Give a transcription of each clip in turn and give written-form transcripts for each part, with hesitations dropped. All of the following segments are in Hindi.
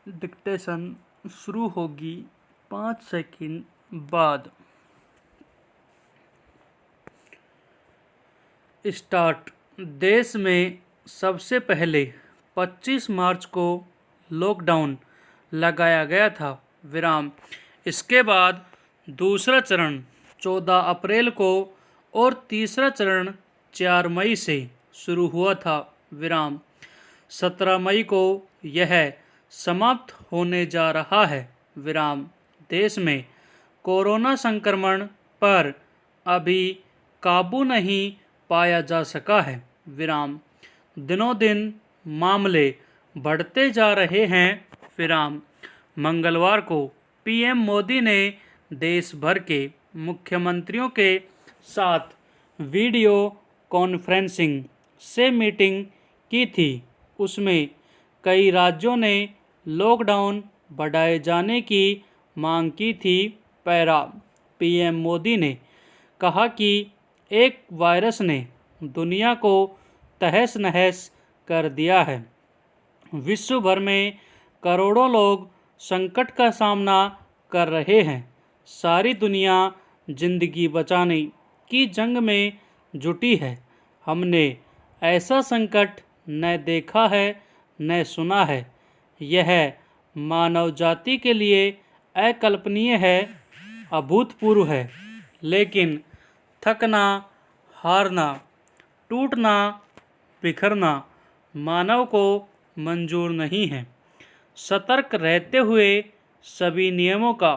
डिक्टेशन शुरू होगी 5 सेकंड बाद। स्टार्ट। देश में सबसे पहले 25 मार्च को लॉकडाउन लगाया गया था। विराम। इसके बाद दूसरा चरण 14 अप्रैल को और तीसरा चरण 4 मई से शुरू हुआ था। विराम। 17 मई को यह समाप्त होने जा रहा है। विराम। देश में कोरोना संक्रमण पर अभी काबू नहीं पाया जा सका है। विराम। दिनों दिन मामले बढ़ते जा रहे हैं। विराम। मंगलवार को पीएम मोदी ने देश भर के मुख्यमंत्रियों के साथ वीडियो कॉन्फ्रेंसिंग से मीटिंग की थी। उसमें कई राज्यों ने लॉकडाउन बढ़ाए जाने की मांग की थी। पैरा। पीएम मोदी ने कहा कि एक वायरस ने दुनिया को तहस नहस कर दिया है। विश्व भर में करोड़ों लोग संकट का सामना कर रहे हैं। सारी दुनिया जिंदगी बचाने की जंग में जुटी है। हमने ऐसा संकट न देखा है न सुना है। यह मानव जाति के लिए अकल्पनीय है, अभूतपूर्व है। लेकिन थकना, हारना, टूटना, बिखरना मानव को मंजूर नहीं है। सतर्क रहते हुए सभी नियमों का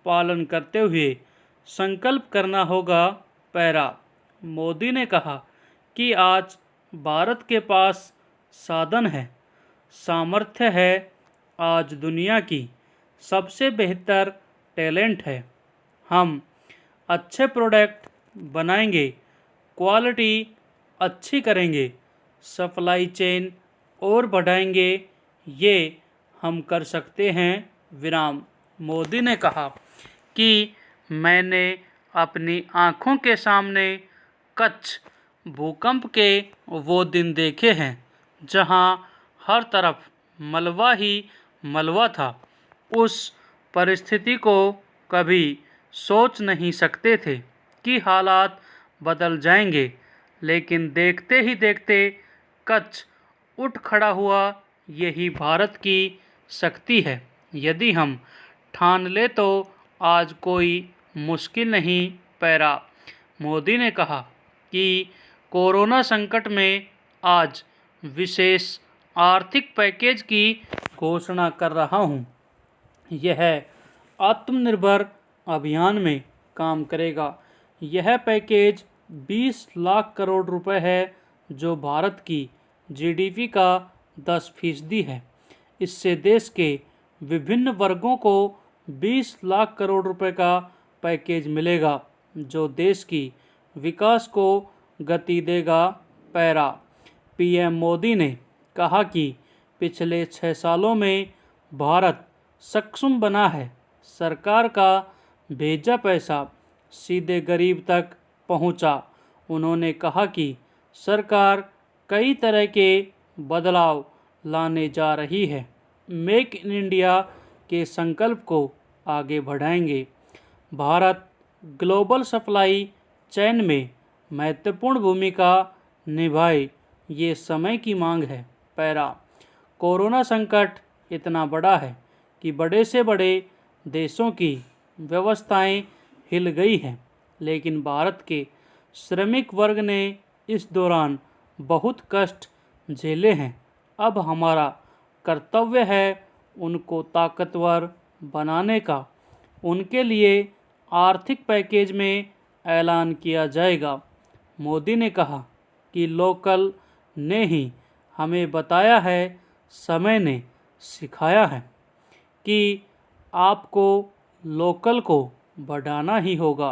पालन करते हुए संकल्प करना होगा। पैरा। मोदी ने कहा कि आज भारत के पास साधन है, सामर्थ्य है। आज दुनिया की सबसे बेहतर टैलेंट है। हम अच्छे प्रोडक्ट बनाएंगे, क्वालिटी अच्छी करेंगे, सप्लाई चेन और बढ़ाएंगे। ये हम कर सकते हैं। विराम। मोदी ने कहा कि मैंने अपनी आँखों के सामने कच्छ भूकंप के वो दिन देखे हैं जहां हर तरफ मलबा ही मलबा था। उस परिस्थिति को कभी सोच नहीं सकते थे कि हालात बदल जाएंगे, लेकिन देखते ही देखते कच्छ उठ खड़ा हुआ। यही भारत की शक्ति है। यदि हम ठान ले तो आज कोई मुश्किल नहीं। पैरा। मोदी ने कहा कि कोरोना संकट में आज विशेष आर्थिक पैकेज की घोषणा कर रहा हूं। यह आत्मनिर्भर अभियान में काम करेगा। यह पैकेज 20 लाख करोड़ रुपए है, जो भारत की जीडीपी का 10% है। इससे देश के विभिन्न वर्गों को 20 लाख करोड़ रुपए का पैकेज मिलेगा, जो देश की विकास को गति देगा। पैरा। पीएम मोदी ने कहा कि पिछले 6 सालों में भारत सक्षम बना है। सरकार का भेजा पैसा सीधे गरीब तक पहुंचा। उन्होंने कहा कि सरकार कई तरह के बदलाव लाने जा रही है। मेक इन इंडिया के संकल्प को आगे बढ़ाएंगे। भारत ग्लोबल सप्लाई चेन में महत्वपूर्ण भूमिका निभाए, ये समय की मांग है। पैरा। कोरोना संकट इतना बड़ा है कि बड़े से बड़े देशों की व्यवस्थाएं हिल गई हैं, लेकिन भारत के श्रमिक वर्ग ने इस दौरान बहुत कष्ट झेले हैं। अब हमारा कर्तव्य है उनको ताकतवर बनाने का। उनके लिए आर्थिक पैकेज में ऐलान किया जाएगा। मोदी ने कहा कि लोकल ने ही हमें बताया है, समय ने सिखाया है कि आपको लोकल को बढ़ाना ही होगा।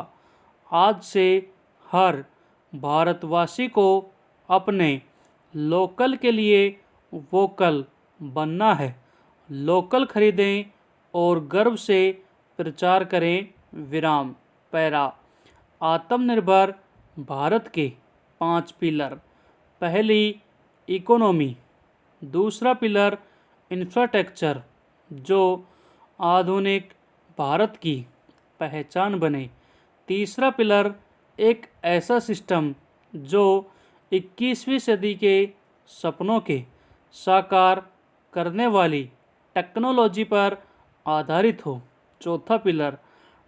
आज से हर भारतवासी को अपने लोकल के लिए वोकल बनना है। लोकल खरीदें और गर्व से प्रचार करें। विराम। पैरा। आत्मनिर्भर भारत के 5 पिलर। पहली, इकोनॉमी। दूसरा पिलर इंफ्रास्ट्रक्चर। जो आधुनिक भारत की पहचान बने। तीसरा पिलर, एक ऐसा सिस्टम जो 21वीं सदी के सपनों के साकार करने वाली टेक्नोलॉजी पर आधारित हो। चौथा पिलर,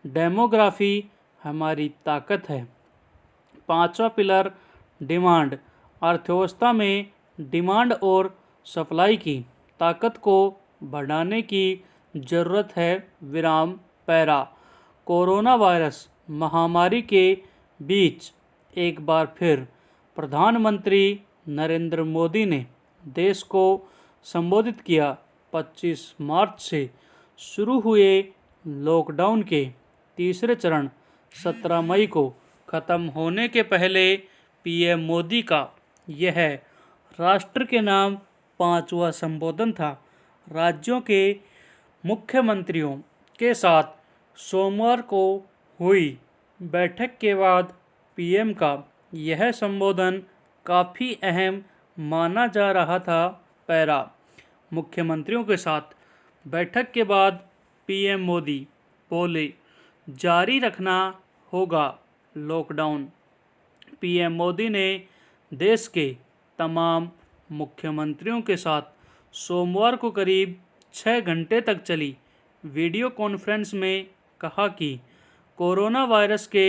डेमोग्राफी हमारी ताकत है। पांचवा पिलर, डिमांड, अर्थव्यवस्था में डिमांड और सप्लाई की ताकत को बढ़ाने की ज़रूरत है। विराम। पैरा। कोरोना वायरस महामारी के बीच एक बार फिर प्रधानमंत्री नरेंद्र मोदी ने देश को संबोधित किया। 25 मार्च से शुरू हुए लॉकडाउन के तीसरे चरण 17 मई को ख़त्म होने के पहले पीएम मोदी का यह राष्ट्र के नाम 5वां संबोधन था। राज्यों के मुख्यमंत्रियों के साथ सोमवार को हुई बैठक के बाद पीएम का यह संबोधन काफ़ी अहम माना जा रहा था। पैरा। मुख्यमंत्रियों के साथ बैठक के बाद पीएम मोदी बोले, जारी रखना होगा लॉकडाउन। पीएम मोदी ने देश के तमाम मुख्यमंत्रियों के साथ सोमवार को करीब 6 घंटे तक चली वीडियो कॉन्फ्रेंस में कहा कि कोरोना वायरस के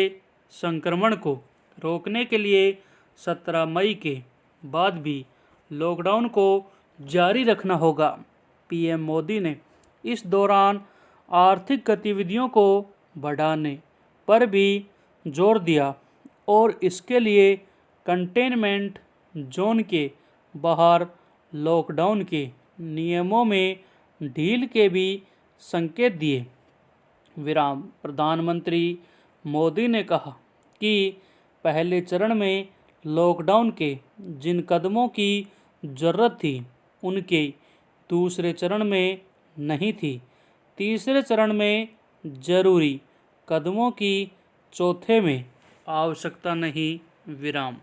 संक्रमण को रोकने के लिए 17 मई के बाद भी लॉकडाउन को जारी रखना होगा। पीएम मोदी ने इस दौरान आर्थिक गतिविधियों को बढ़ाने पर भी जोर दिया और इसके लिए कंटेनमेंट जोन के बाहर लॉकडाउन के नियमों में ढील के भी संकेत दिए। विराम। प्रधानमंत्री मोदी ने कहा कि पहले चरण में लॉकडाउन के जिन कदमों की ज़रूरत थी उनके दूसरे चरण में नहीं थी। तीसरे चरण में जरूरी कदमों की चौथे में आवश्यकता नहीं। विराम।